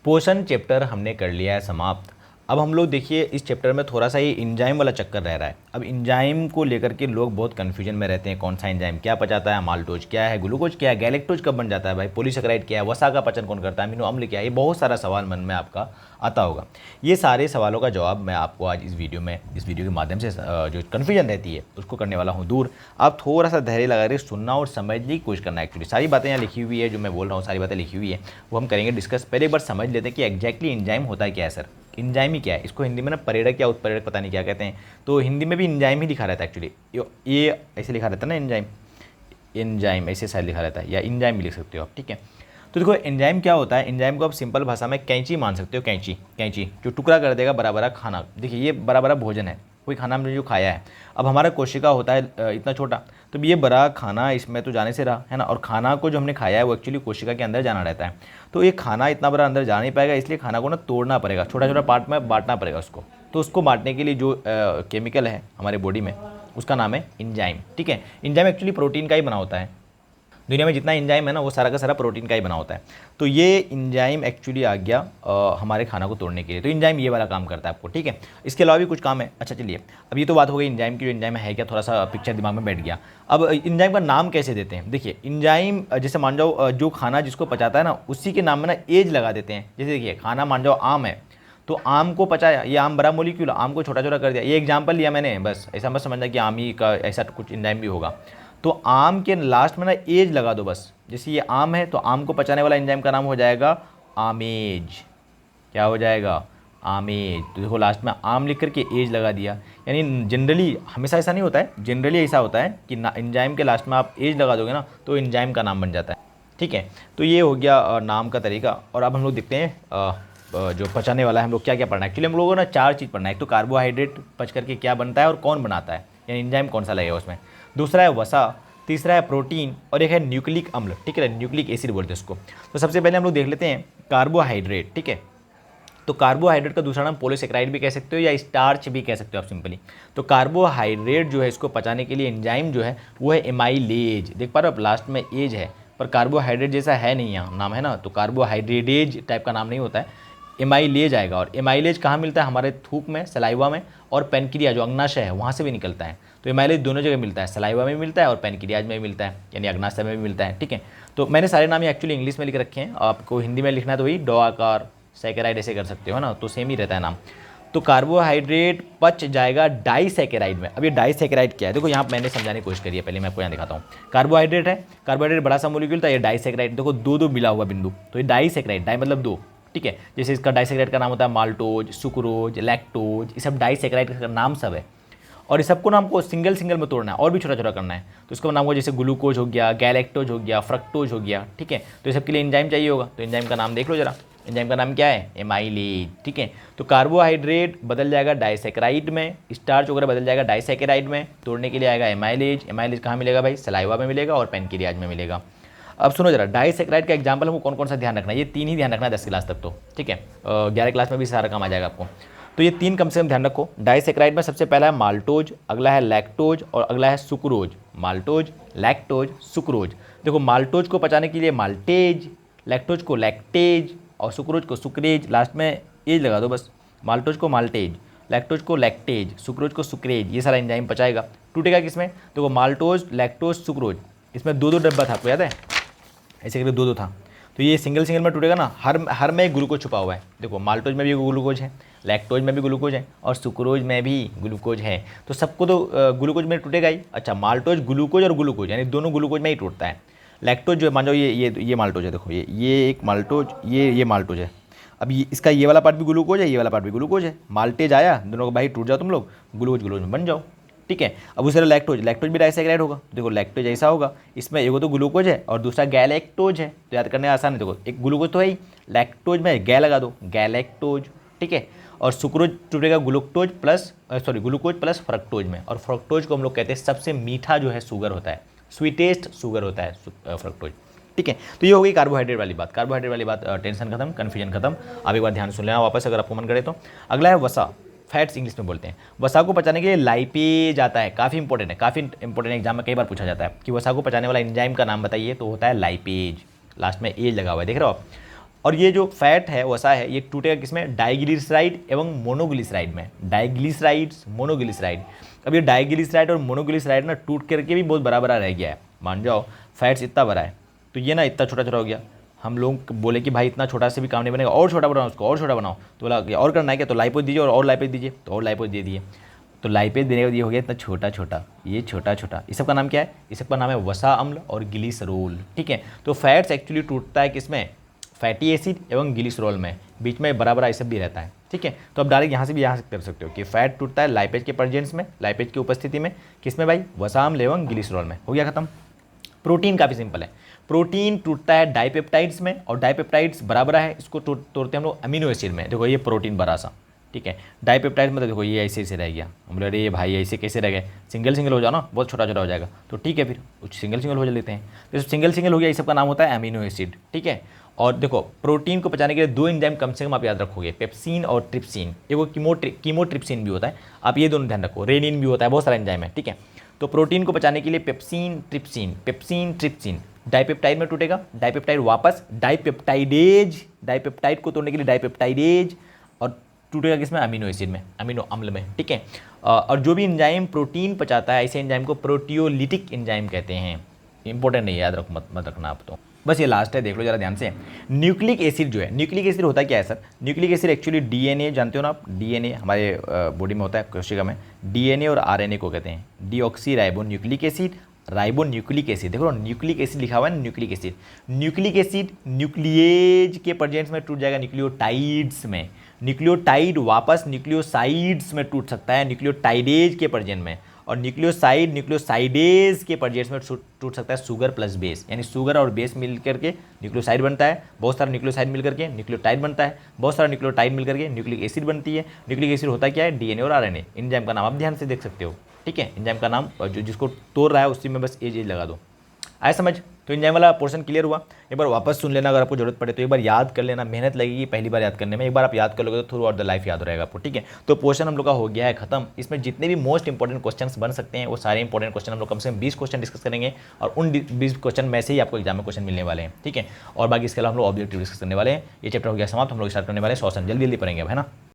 पोषण चैप्टर हमने कर लिया है समाप्त। अब हम लोग देखिए इस चैप्टर में थोड़ा सा ये इंजाइम वाला चक्कर रह रहा है। अब इंजाइम को लेकर के लोग बहुत कन्फ्यूजन में रहते हैं, कौन सा इंजाइम क्या पचाता है, माल्टोज क्या है, ग्लूकोज क्या है, गैलेक्टोज कब बन जाता है भाई, पॉलीसेकेराइड क्या है, वसा का पचन कौन करता है, अमीनो अम्ल क्या है, ये बहुत सारा सवाल मन में आपका आता होगा। ये सारे सवालों का जवाब मैं आपको आज इस वीडियो के माध्यम से जो कन्फ्यूजन रहती है उसको करने वाला हूँ दूर। आप थोड़ा सा धैर्य लगा कर सुनना और समझने की कोशिश करना। एक्चुअली सारी बातें यहाँ लिखी हुई है, जो मैं बोल रहा हूँ सारी बातें लिखी हुई है, वो हम करेंगे डिस्कस। पहले एक बार समझ लेते हैं कि एग्जैक्टली इंजाइम होता है क्या है सर। इंजाइम ही क्या है, इसको हिंदी में ना प्रेरक या उत्प्रेरक पता नहीं क्या कहते हैं, तो हिंदी में भी इंजाइम ही लिखा रहता है। एक्चुअली ये ऐसे लिखा रहता है ना, इंजाइम ऐसे शायद लिखा रहता है, या इंजाइम भी लिख सकते हो आप, ठीक है। तो देखो एंजाइम क्या होता है, एंजाइम को आप सिंपल भाषा में कैंची मान सकते हो। कैंची जो टुकड़ा कर देगा बड़ा बड़ा खाना। देखिए ये बड़ा बड़ा भोजन है, कोई खाना हमने जो खाया है। अब हमारा कोशिका होता है इतना छोटा, तो ये बड़ा खाना इसमें तो जाने से रहा है ना, और खाना को जो हमने खाया है वो एक्चुअली कोशिका के अंदर जाना रहता है। तो ये खाना इतना बड़ा अंदर जा नहीं पाएगा, इसलिए खाना को ना तोड़ना पड़ेगा, छोटा छोटा पार्ट में बांटना पड़ेगा उसको। तो उसको बांटने के लिए जो केमिकल है हमारे बॉडी में उसका नाम है एंजाइम, ठीक है। एंजाइम एक्चुअली प्रोटीन का ही बना होता है। दुनिया में जितना एंजाइम है ना वो सारा का सारा प्रोटीन का ही बना होता है। तो ये एंजाइम एक्चुअली आ गया हमारे खाना को तोड़ने के लिए। तो एंजाइम ये वाला काम करता है आपको, ठीक है। इसके अलावा भी कुछ काम है। अच्छा चलिए, अब ये तो बात हो गई एंजाइम की, जो एंजाइम है क्या, थोड़ा सा पिक्चर दिमाग में बैठ गया। अब एंजाइम का नाम कैसे देते हैं, देखिए एंजाइम जैसे मान जाओ जो खाना जिसको पचाता है ना उसी के नाम में ना एज लगा देते हैं। जैसे देखिए खाना मान जाओ आम है, तो आम को पचाया, ये आम बड़ा मोलिक्यूल, आम को छोटा छोटा कर दिया। ये एग्जाम्पल लिया मैंने, बस ऐसा मत समझना कि आम ही का ऐसा कुछ एंजाइम भी होगा। तो आम के लास्ट में ना एज लगा दो बस। जैसे ये आम है तो आम को पचाने वाला एंजाइम का नाम हो जाएगा आमेज। क्या हो जाएगा, आमेज। तो देखो लास्ट में आम लिख करके एज लगा दिया। यानी जनरली हमेशा ऐसा नहीं होता है, जनरली ऐसा होता है कि एंजाइम के लास्ट में आप एज लगा दोगे ना तो एंजाइम का नाम बन जाता है, ठीक है। तो ये हो गया नाम का तरीका। और अब हम लोग देखते हैं जो पचाने वाला है हम लोग क्या क्या पढ़ना है। एक्चुअली हम लोगों को ना 4 चीज़ पढ़ना है। एक तो कार्बोहाइड्रेट पच करके क्या बनता है और कौन बनाता है, यानी एंजाइम कौन सा लगेगा उसमें। दूसरा है वसा, तीसरा है प्रोटीन, और एक है न्यूक्लिक अम्ल, ठीक है, न्यूक्लिक एसिड बोलते हैं उसको। तो सबसे पहले हम लोग देख लेते हैं कार्बोहाइड्रेट, ठीक है। तो कार्बोहाइड्रेट का दूसरा नाम पॉलीसेकेराइड भी कह सकते हो या स्टार्च भी कह सकते हो आप सिंपली। तो कार्बोहाइड्रेट जो है इसको पचाने के लिए एंजाइम जो है वो है एमाइलेज। देख पा रहे हो आप, लास्ट में एज है पर कार्बोहाइड्रेट जैसा है नहीं, यहाँ नाम है ना, तो कार्बोहाइड्रेटेज टाइप का नाम नहीं होता है, एमाइलेज आएगा। और एमाइलेज कहाँ मिलता है, हमारे थूक में, सलाइवा में, और पेनक्रिया जो अग्नाशय है वहाँ से भी निकलता है। तो एमाइलेज दोनों जगह मिलता है, सलाइवा में मिलता है और पेनक्रियाज में भी मिलता है, यानी अग्नाशय में भी मिलता है, ठीक है। तो मैंने सारे नाम एक्चुअली इंग्लिश में लिख रखे हैं, आपको हिंदी में लिखना है तो वही डॉकार सैकेराइड ऐसे कर सकते हो ना, तो सेम ही रहता है नाम। तो कार्बोहाइड्रेट पच जाएगा डाइसैकेराइड में। अब ये डाइसैकेराइड क्या है, देखो यहाँ मैंने समझाने की कोशिश करी है, पहले मैं आपको यहाँ दिखाता हूँ। कार्बोहाइड्रेट है, कार्बोहाइड्रेट बड़ा सा मोलिक्यूल था, ये डाइसैकेराइड, देखो दो मिला हुआ बिंदु, तो ये डाइसैकेराइड, डाई मतलब दो, ठीक है। जैसे इसका डाइसैकेराइड का नाम होता है माल्टोज, सुक्रोज, लैक्टोज, ये सब डाइसैकेराइड का नाम सब है। और इस सबको नाम को सिंगल सिंगल में तोड़ना है और भी छोटा छोटा करना है। तो इसका नाम होगा जैसे ग्लूकोज हो गया, गैलेक्टोज हो गया, फ्रक्टोज हो गया, ठीक है। तो ये सबके लिए एंजाइम चाहिए होगा, तो एंजाइम का नाम देख लो जरा। एंजाइम का नाम क्या है, एमाइलेज, ठीक है। तो कार्बोहाइड्रेट बदल जाएगा डाइसैकेराइड में, स्टार्च वगैरह बदल जाएगा डाइसैकेराइड में, तोड़ने के लिए आएगा एमाइलेज। एमाइलेज कहाँ मिलेगा भाई, सलाइवा में मिलेगा और पेनक्रियाज में मिलेगा। अब सुनो जरा, डाइसैकेराइड का एग्जाम्पल हमको कौन कौन सा ध्यान रखना है, ये 3 ही ध्यान रखना है 10 क्लास तक, तो ठीक है। 11 क्लास में भी सारा काम आ जाएगा आपको। तो ये 3 कम से कम ध्यान रखो। डाइसैकेराइड में सबसे पहला है माल्टोज, अगला है लैक्टोज और अगला है सुक्रोज। Maltose, lactose, sucrose. देखो माल्टोज को पचाने के लिए माल्टेज, लैक्टोज को लैक्टेज और सुक्रोज को सुक्रेज, लास्ट में एज लगा दो बस। माल्टोज को माल्टेज, लैक्टोज को लैक्टेज, सुक्रोज को सुक्रेज, ये सारा एंजाइम पचाएगा। टूटेगा किसमें, देखो माल्टोज, लैक्टोज, सुक्रोज, इसमें 2-2 डब्बा था, आपको याद है, ऐसे करके 2-2 था। तो ये सिंगल सिंगल में टूटेगा ना, हर में एक ग्लूकोज छुपा हुआ है। देखो माल्टोज में भी ग्लूकोज है, लैक्टोज में भी ग्लूकोज है और सुक्रोज में भी ग्लूकोज है। तो सबको तो ग्लूकोज में टूटेगा ही। अच्छा, माल्टोज ग्लूकोज और ग्लूकोज यानी दोनों ग्लूकोज में ही टूटता है। लैक्टोज जो है, मान जाओ ये माल्टोज है, देखो ये एक माल्टोज, ये माल्टोज है। अब इसका ये वाला पार्ट भी ग्लूकोज है, ये वाला पार्ट भी ग्लूकोज है। माल्टेज आया, दोनों को भाई टूट जाओ तुम लोग, ग्लूकोज में बन जाओ, ठीक है। अब उसे लैक्टोज भी डाइसैकेराइड होगा। देखो लैक्टोज ऐसा होगा, इसमें एगो तो ग्लूकोज है और दूसरा गैलेक्टोज है, तो याद करने आसान है। देखो एक ग्लूकोज तो है ही, लैक्टोज में गै लगा दो, गैलेक्टोज, ठीक है। और सुक्रोज टूटेगा ग्लूकोज प्लस फ्रक्टोज में, और फ्रक्टोज को हम लोग कहते हैं सबसे मीठा जो है शुगर होता है, स्वीटेस्ट शुगर होता है फ्रक्टोज, ठीक है। तो ये हो गई कार्बोहाइड्रेट वाली बात। कार्बोहाइड्रेट वाली बात, टेंशन खत्म, कन्फ्यूजन खत्म। आप एक बार ध्यान सुन लेना वापस अगर आपको मन करे तो। अगला है वसा, फैट्स इंग्लिश में बोलते हैं। वसा को पचाने के लिए लाइपेज आता है, काफ़ी इंपॉर्टेंट है, काफ़ी इंपॉर्टेंट, एग्जाम में कई बार पूछा जाता है कि वसा को पचाने वाला एंजाइम का नाम बताइए, तो होता है लाइपेज, लास्ट में एज लगा हुआ है, देख रहे हो आप। और ये जो फैट है वसा है ये टूटेगा किसमें, डाइग्लिसराइड एवं मोनोग्लिसराइड में, डाइग्लिसराइड्स मोनोग्लिसराइड। अब ये डाइग्लिसराइड और मोनोग्लिसराइड ना टूट करके भी बहुत बड़ा बड़ा रह गया है, मान जाओ फैट्स इतना बड़ा है तो ये ना इतना छोटा छोटा हो गया। हम लोग बोले कि भाई इतना छोटा से भी काम नहीं बनेगा, और छोटा बनाओ उसको, और छोटा बनाओ, तो बोला कि और करना है क्या, तो लाइपोज दीजिए और लाइपोज दीजिए, तो और लाइपोज दे दिए, तो लाइपेज देने के बाद ये हो गया इतना छोटा छोटा, ये छोटा छोटा, इस सब का नाम क्या है, इस सब का नाम है वसा अम्ल और ग्लिसरोल। ठीक है, तो फैट्स एक्चुअली टूटता है किसमें, फैटी एसिड एवं ग्लिसरोल में, बीच में बड़ा बड़ा ये सब भी रहता है। ठीक है, तो अब डायरेक्ट यहाँ से भी यहाँ से कर सकते हो कि फैट टूटता है लाइपेज के प्रेजेंस में, लाइपेज की उपस्थिति में, किसमें भाई, वसा अम्ल एवं ग्लिसरोल में। हो गया खत्म। प्रोटीन काफ़ी सिंपल है, प्रोटीन टूटता है डाइपेप्टाइड्स में, और डाइपेप्टाइड्स बराबर है, इसको तोड़ते हैं हम लोग अमीनो एसिड में। देखो ये प्रोटीन बड़ा सा, ठीक है, डाइपेप्टाइड्स मतलब देखो ये ऐसे ऐसे रह गया, हम बोले अरे भाई ऐसे कैसे रह गए, सिंगल सिंगल हो जाओ ना, बहुत छोटा छोटा हो जाएगा, तो ठीक है फिर कुछ सिंगल सिंगल हो लेते हैं, तो सिंगल सिंगल हो गया, इस सब का नाम होता है अमीनो एसिड। ठीक है, और देखो प्रोटीन को पचाने के लिए दो एंजाइम कम से कम आप याद रखोगे, पेप्सिन और ट्रिप्सिन, एगो कीमोट्रिप्सिन भी होता है, आप ये दोनों ध्यान रखो, रेनिन भी होता है, बहुत सारा एंजाइम है। ठीक है, तो प्रोटीन को पचाने के लिए पेप्सिन ट्रिप्सिन डाइपेप्टाइड में टूटेगा, डाइपेप्टाइड वापस डाइपेप्टाइडेज, डाइपेप्टाइड को तोड़ने के लिए डाइपेप्टाइडेज, और टूटेगा किसमें, अमीनो एसिड में, अमीनो अम्ल में। ठीक है, और जो भी एंजाइम प्रोटीन पचाता है ऐसे एंजाइम को प्रोटियोलिटिक एंजाइम कहते हैं। इंपॉर्टेंट नहीं है, याद रखो, मत रखना आप तो, बस ये लास्ट है, देख लो जरा ध्यान से। न्यूक्लिक एसिड जो है, न्यूक्लिक एसिड होता क्या है sir, nucleic acid actually DNA, जानते हो ना आप, डीएनए हमारे बॉडी में होता है, कोशिका में, डीएनए और आरएनए को कहते हैं deoxy ribo nucleic acid, ribo nucleic acid. देखो न्यूक्लिक एसिड लिखा हुआ है, nucleic acid, nucleic acid nuclease के प्रेजेंस में टूट जाएगा न्यूक्लियोटाइड्स में, न्यूक्लियोटाइड वापस न्यूक्लियोसाइड्स में टूट सकता है न्यूक्लियोटाइडेज के प्रेजेंस में, और न्यूक्लियोसाइड न्यूक्लियोसाइडेज के प्रेजेंस में टूट सकता है शुगर प्लस बेस, यानी शुगर और बेस मिल करके न्यूक्लियोसाइड बनता है, बहुत सारा न्यूक्लियोसाइड मिल करके न्यूक्लियोटाइड बनता है, बहुत सारा न्यूक्लियोटाइड मिल करके न्यूक्लिक एसिड बनती है। न्यूक्लिक एसिड होता क्या है, डीएनए और आरएनए। एंजाइम का नाम आप ध्यान से देख सकते हो। ठीक है, एंजाइम का नाम जो जिसको तोड़ रहा है उसी में बस एज लगा दो, आए समझ। तो एंजाइम वाला पोर्शन क्लियर हुआ, एक बार वापस सुन लेना, अगर आपको जरूरत पड़े तो एक बार याद कर लेना, मेहनत लगेगी पहली बार याद करने में, एक बार आप याद कर लोगे तो थ्रू आउट द लाइफ याद रहेगा आपको। ठीक है, तो पोर्शन हम लोग का हो गया है खत्म। इसमें जितने भी मोस्ट इंपॉर्टेंट क्वेश्चंस बन सकते हैं वो सारे इंपॉर्टेंट क्वेश्चन हम लोग कम से कम 20 क्वेश्चन डिस्कस करेंगे, और उन 20 क्वेश्चन में से ही आपको एग्जाम में क्वेश्चन मिलने वाले हैं। ठीक है, और बाकी इसके अलावा हम लोग ऑब्जेक्टिव डिस्कस करने वाले हैं। ये चैप्टर हो गया समाप्त, हम लोग स्टार्ट करने वाले हैं सॉल्यूशन, जल्दी जल्दी पढ़ेंगे है ना।